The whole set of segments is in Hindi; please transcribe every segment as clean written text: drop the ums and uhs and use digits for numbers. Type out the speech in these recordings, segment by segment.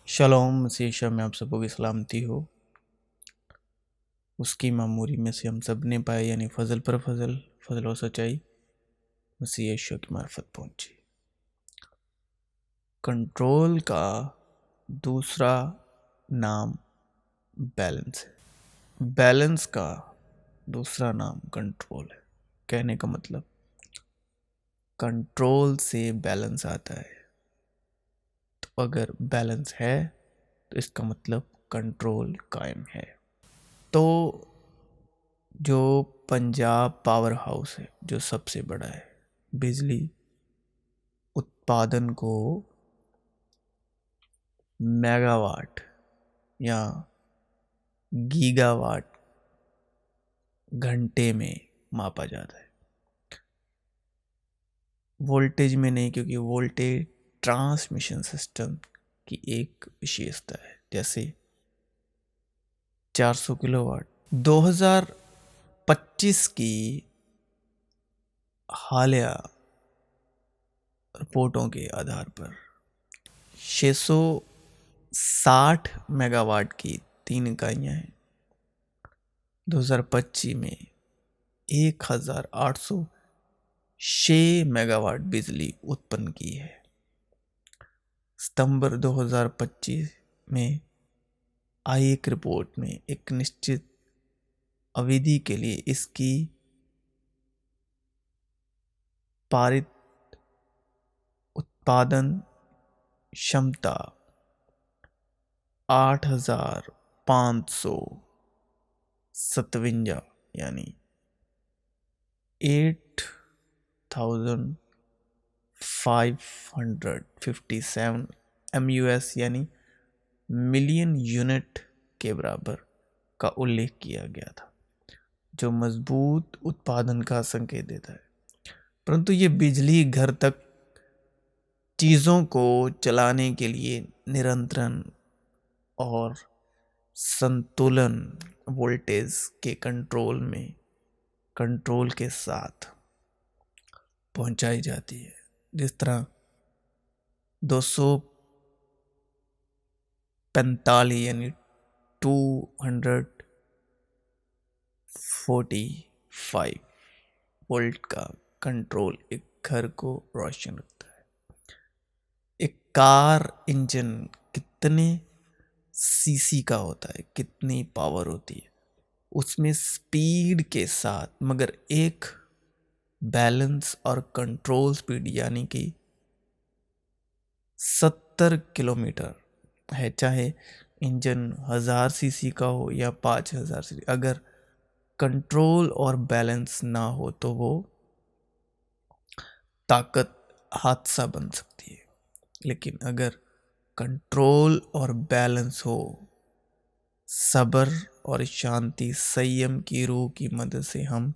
शलोम मसीह में आप सबको की सलामती हो। उसकी मामूरी में से हम सब ने पाए, यानी फजल पर फजल, फजल और सच्चाई मसीह यीशु की मार्फत पहुंची। कंट्रोल का दूसरा नाम बैलेंस है। बैलेंस का दूसरा नाम कंट्रोल है। कहने का मतलब कंट्रोल से बैलेंस आता है। तो अगर बैलेंस है तो इसका मतलब कंट्रोल कायम है। तो जो पंजाब पावर हाउस है, जो सबसे बड़ा है, बिजली उत्पादन को मेगावाट या गीगावाट घंटे में मापा जाता है, वोल्टेज में नहीं, क्योंकि वोल्टेज ट्रांसमिशन सिस्टम की एक विशेषता है। जैसे 400 किलोवाट 2025 की हालिया रिपोर्टों के आधार पर 660 मेगावाट की 3 इकाइयाँ हैं। 2025 में 1806 मेगावाट बिजली उत्पन्न की है। सितंबर 2025 में आई एक रिपोर्ट में एक निश्चित अवधि के लिए इसकी पारित उत्पादन क्षमता 8557, यानी 8557 MUS यानी मिलियन यूनिट के बराबर का उल्लेख किया गया था, जो मजबूत उत्पादन का संकेत देता है। परंतु ये बिजली घर तक चीज़ों को चलाने के लिए निरंतर और संतुलन वोल्टेज के कंट्रोल के साथ पहुंचाई जाती है। जिस तरह 245 यानी 245 वोल्ट का कंट्रोल एक घर को रोशन रखता है। एक कार इंजन कितने सीसी का होता है, कितनी पावर होती है, उसमें स्पीड के साथ मगर एक बैलेंस और कंट्रोल स्पीड यानी कि 70 किलोमीटर है। चाहे इंजन 1000 सीसी का हो या 5000 सीसी, अगर कंट्रोल और बैलेंस ना हो तो वो ताकत हादसा बन सकती है। लेकिन अगर कंट्रोल और बैलेंस हो, सब्र और शांति, संयम की रूह की मदद से हम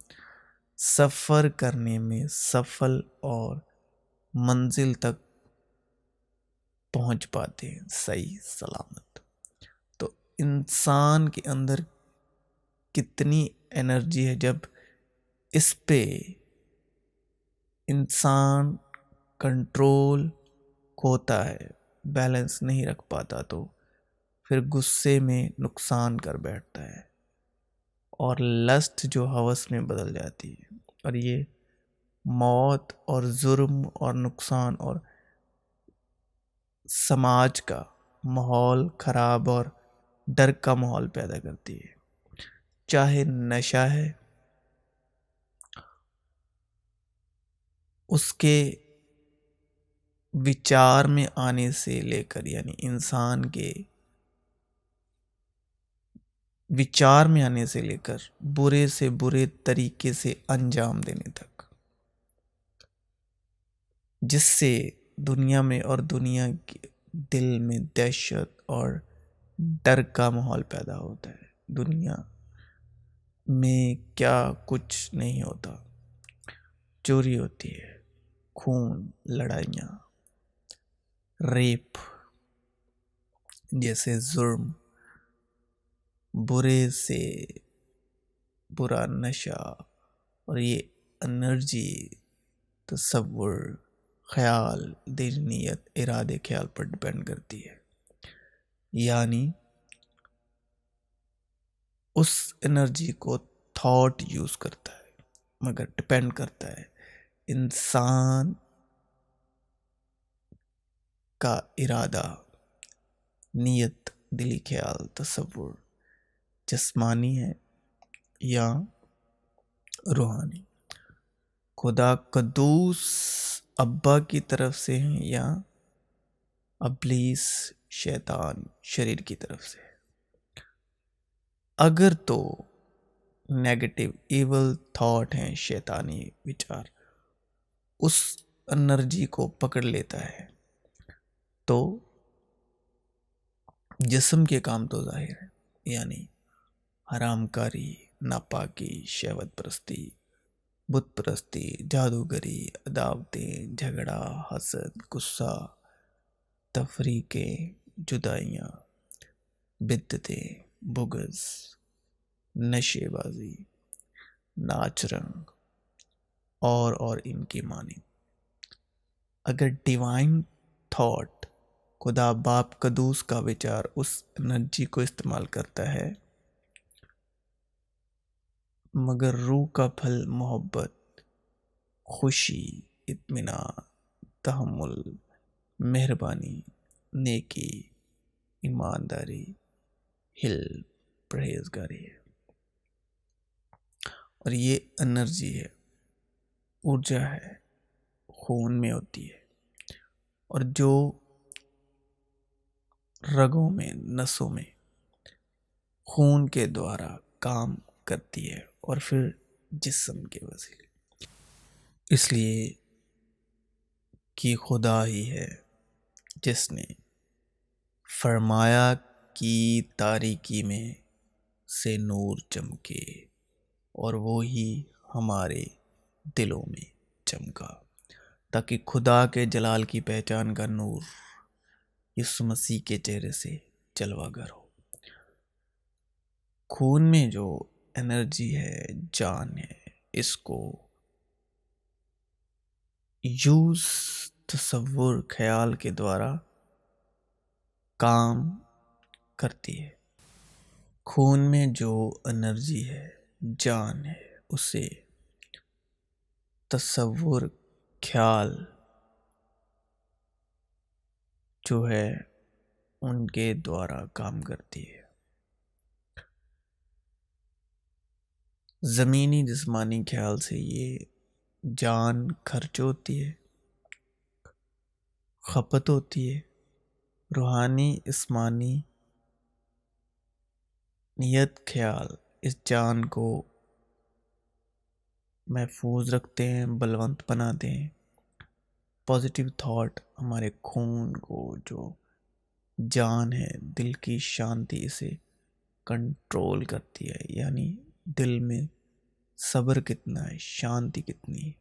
सफ़र करने में सफल और मंजिल तक पहुंच पाते हैं सही सलामत। तो इंसान के अंदर कितनी एनर्जी है, जब इस पे इंसान कंट्रोल खोता है, बैलेंस नहीं रख पाता, तो फिर गुस्से में नुकसान कर बैठता है और लस्ट जो हवस में बदल जाती है, और ये मौत और जुर्म और नुकसान और समाज का माहौल खराब और डर का माहौल पैदा करती है। चाहे नशा है, उसके विचार में आने से लेकर, यानी इंसान के विचार में आने से लेकर बुरे से बुरे तरीके से अंजाम देने तक, जिससे दुनिया में और दुनिया के दिल में दहशत और डर का माहौल पैदा होता है। दुनिया में क्या कुछ नहीं होता, चोरी होती है, खून, लड़ाइयाँ, रेप जैसे जुर्म, बुरे से बुरा नशा, और ये एनर्जी तसव्वुर, ख्याल, दिल, नीयत, इरादे, ख्याल पर डिपेंड करती है। यानी उस एनर्जी को थॉट यूज करता है, मगर डिपेंड करता है इंसान का इरादा, नीयत, दिली ख्याल, तसव्वुर जिस्मानी है या रूहानी। खुदा कद्दूस अब्बा की तरफ से है या अब्लीस शैतान शरीर की तरफ से है। अगर तो नेगेटिव इवल थॉट हैं, शैतानी विचार उस एनर्जी को पकड़ लेता है तो जिस्म के काम तो जाहिर है, यानी हरामकारी, नापाकी, शहवत परस्ती, बुत परस्ती, जादूगरी, अदावतें, झगड़ा, हसद, गुस्सा, तफरीकें, जुदाइयाँ, बिद्दतें, बुग़्ज़, नशेबाजी, नाच रंग और इनकी मानी। अगर डिवाइन थॉट, खुदा बाप कदूस का विचार उस एनर्जी को इस्तेमाल करता है, मगर रूह का फल मोहब्बत, खुशी, इत्मीनान, तहम्मुल, मेहरबानी, नेकी, ईमानदारी, हिल, परहेजगारी है। और ये एनर्जी है, ऊर्जा है, खून में होती है और जो रगों में, नसों में खून के द्वारा काम करती है और फिर जिस्म के वसीले। इसलिए कि खुदा ही है जिसने फरमाया कि तारीकी में से नूर चमके, और वो ही हमारे दिलों में चमका, ताकि खुदा के जलाल की पहचान का नूर यीशु मसीह के चेहरे से जलवागर हो। खून में जो एनर्जी है, जान है, इसको यूज, तसव्वुर, ख्याल के द्वारा काम करती है। खून में जो एनर्जी है, जान है, उसे तसव्वुर, ख्याल जो है उनके द्वारा काम करती है। ज़मीनी जिस्मानी ख्याल से ये जान खर्च होती है, खपत होती है। रूहानी इस्मानी नियत ख्याल इस जान को महफूज रखते हैं, बलवंत बनाते हैं। पॉजिटिव थॉट हमारे खून को, जो जान है, दिल की शांति इसे कंट्रोल करती है, यानी दिल में सब्र कितना है, शांति कितनी है।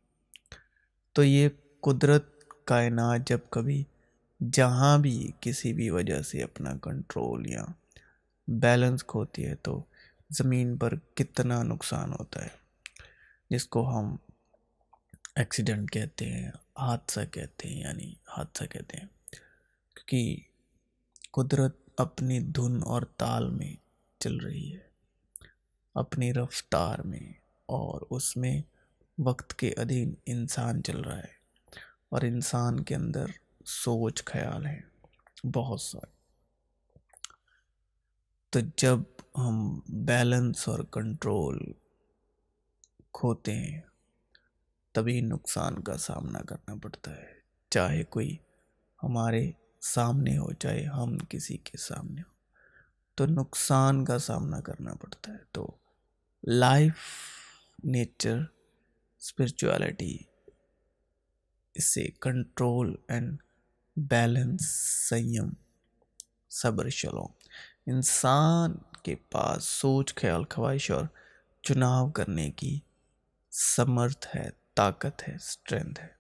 तो ये कुदरत, कायनात जब कभी जहाँ भी किसी भी वजह से अपना कंट्रोल या बैलेंस खोती है तो ज़मीन पर कितना नुकसान होता है, जिसको हम एक्सीडेंट कहते हैं, हादसा कहते हैं, यानी हादसा कहते हैं। क्योंकि कुदरत अपनी धुन और ताल में चल रही है, अपनी रफ्तार में, और उसमें वक्त के अधीन इंसान चल रहा है, और इंसान के अंदर सोच ख्याल है बहुत सारे। तो जब हम बैलेंस और कंट्रोल खोते हैं तभी नुकसान का सामना करना पड़ता है, चाहे कोई हमारे सामने हो, चाहे हम किसी के सामने हो, तो नुकसान का सामना करना पड़ता है। तो लाइफ, नेचर, स्पिरिचुअलिटी इसे कंट्रोल एंड बैलेंस, संयम, सब्र, शलोम, इंसान के पास सोच, ख्याल, ख्वाहिश और चुनाव करने की समर्थ है, ताकत है, स्ट्रेंथ है।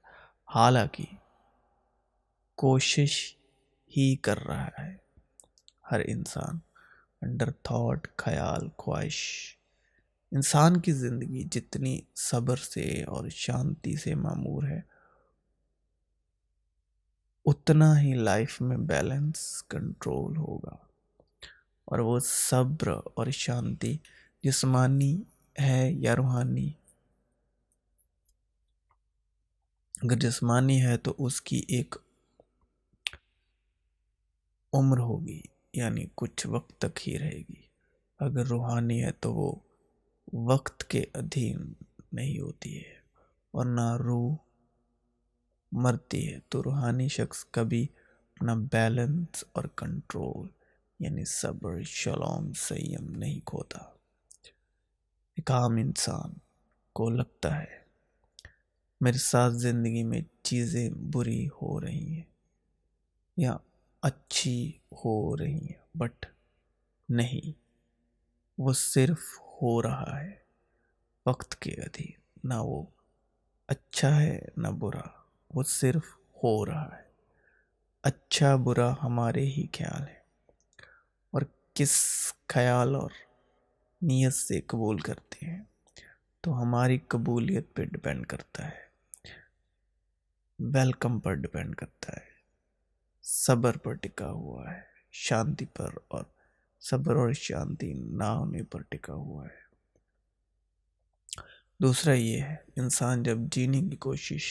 हालांकि कोशिश ही कर रहा है हर इंसान अंडर थॉट, ख्याल, ख्वाहिश। इंसान की ज़िंदगी जितनी सब्र से और शांति से मामूर है, उतना ही लाइफ में बैलेंस, कंट्रोल होगा। और वो सब्र और शांति जिस्मानी है या रूहानी। अगर जिस्मानी है तो उसकी एक उम्र होगी, यानी कुछ वक्त तक ही रहेगी। अगर रूहानी है तो वो वक्त के अधीन नहीं होती है और ना रूह मरती है। तो रूहानी शख्स कभी अपना बैलेंस और कंट्रोल यानी सब्र, शलोम, संयम नहीं खोता। एक आम इंसान को लगता है मेरे साथ जिंदगी में चीजें बुरी हो रही हैं या अच्छी हो रही हैं, बट नहीं, वो सिर्फ हो रहा है वक्त के अधीन। ना वो अच्छा है ना बुरा, वो सिर्फ हो रहा है। अच्छा बुरा हमारे ही ख्याल है और किस ख्याल और नीयत से कबूल करते हैं तो हमारी कबूलियत पे डिपेंड करता है, वेलकम पर डिपेंड करता है, सब्र पर टिका हुआ है, शांति पर, और सब्र और शांति ना होने पर टिका हुआ है। दूसरा ये है, इंसान जब जीने की कोशिश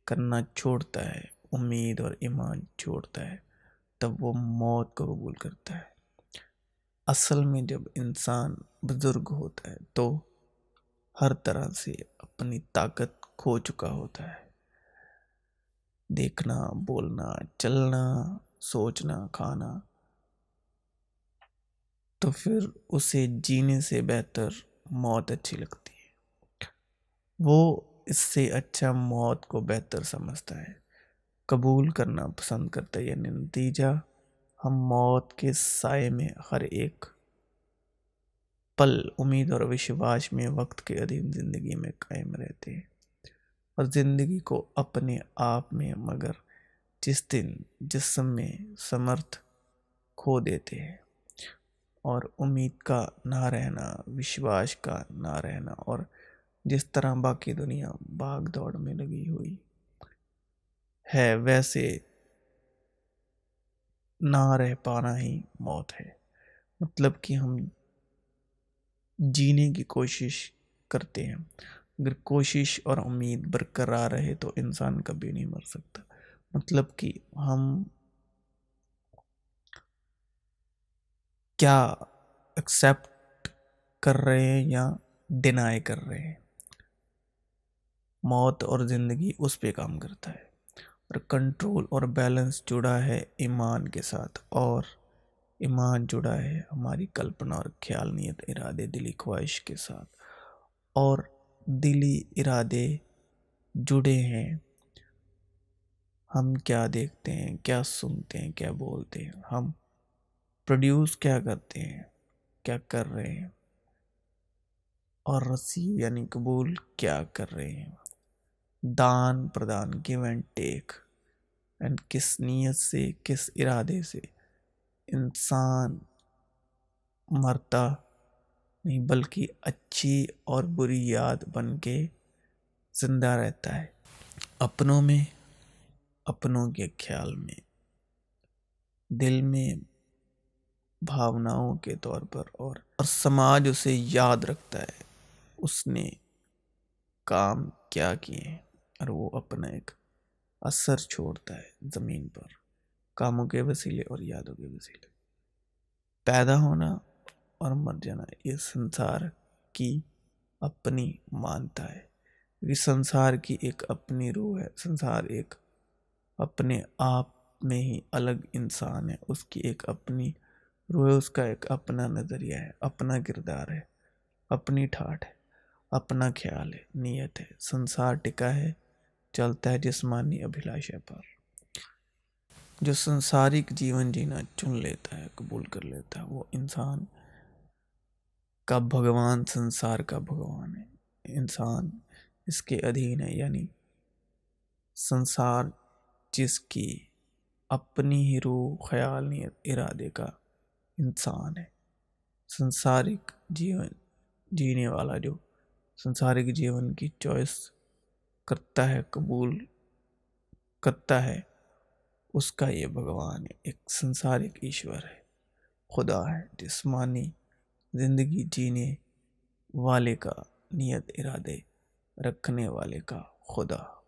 करना छोड़ता है, उम्मीद और ईमान छोड़ता है, तब वो मौत को कबूल करता है। असल में जब इंसान बुजुर्ग होता है तो हर तरह से अपनी ताकत खो चुका होता है। देखना, बोलना, चलना, सोचना, खाना। तो फिर उसे जीने से बेहतर मौत अच्छी लगती है। वो इससे अच्छा मौत को बेहतर समझता है, कबूल करना पसंद करता है। यानी नतीजा, हम मौत के साए में हर एक पल उम्मीद और विश्वास में वक्त के अधीन जिंदगी में कायम रहते हैं और जिंदगी को अपने आप में, मगर जिस दिन जिस्म में समर्थ खो देते हैं और उम्मीद का ना रहना, विश्वास का ना रहना, और जिस तरह बाकी दुनिया भाग दौड़ में लगी हुई है वैसे ना रह पाना ही मौत है। मतलब कि हम जीने की कोशिश करते हैं, अगर कोशिश और उम्मीद बरकरार रहे तो इंसान कभी नहीं मर सकता। मतलब कि हम क्या एक्सेप्ट कर रहे हैं या डिनाई कर रहे हैं, मौत और ज़िंदगी उस पे काम करता है। और कंट्रोल और बैलेंस जुड़ा है ईमान के साथ, और ईमान जुड़ा है हमारी कल्पना और ख्याल, नियत, इरादे, दिली ख्वाहिश के साथ। और दिली इरादे जुड़े हैं हम क्या देखते हैं, क्या सुनते हैं, क्या बोलते हैं, हम प्रोड्यूस क्या करते हैं, क्या कर रहे हैं, और रसीव यानी कबूल क्या कर रहे हैं। दान प्रदान, गिव एंड टेक, एंड किस नीयत से, किस इरादे से इंसान मरता नहीं बल्कि अच्छी और बुरी याद बन के जिंदा रहता है, अपनों में, अपनों के ख्याल में, दिल में, भावनाओं के तौर पर, और समाज उसे याद रखता है उसने काम क्या किए हैं, और वो अपना एक असर छोड़ता है ज़मीन पर, कामों के वसीले और यादों के वसीले। पैदा होना और मर जाना ये संसार की अपनी मानता है, क्योंकि संसार की एक अपनी रूह है। संसार एक अपने आप में ही अलग इंसान है, उसकी एक अपनी रूह है, उसका एक अपना नज़रिया है, अपना किरदार है, अपनी ठाठ है, अपना ख्याल है, नीयत है। संसार टिका है, चलता है जिस्मानी अभिलाषा पर। जो संसारिक जीवन जीना चुन लेता है, कबूल कर लेता है, वो इंसान का भगवान संसार का भगवान है। इंसान इसके अधीन है, यानी संसार जिसकी अपनी ही रूह, ख्याल, नियत, इरादे का इंसान है। संसारिक जीवन जीने वाला जो संसारिक जीवन की चॉइस करता है, कबूल करता है, उसका ये भगवान है, एक संसारिक ईश्वर है। खुदा है, जिस्मानी जिंदगी जीने वाले का, नियत इरादे रखने वाले का खुदा।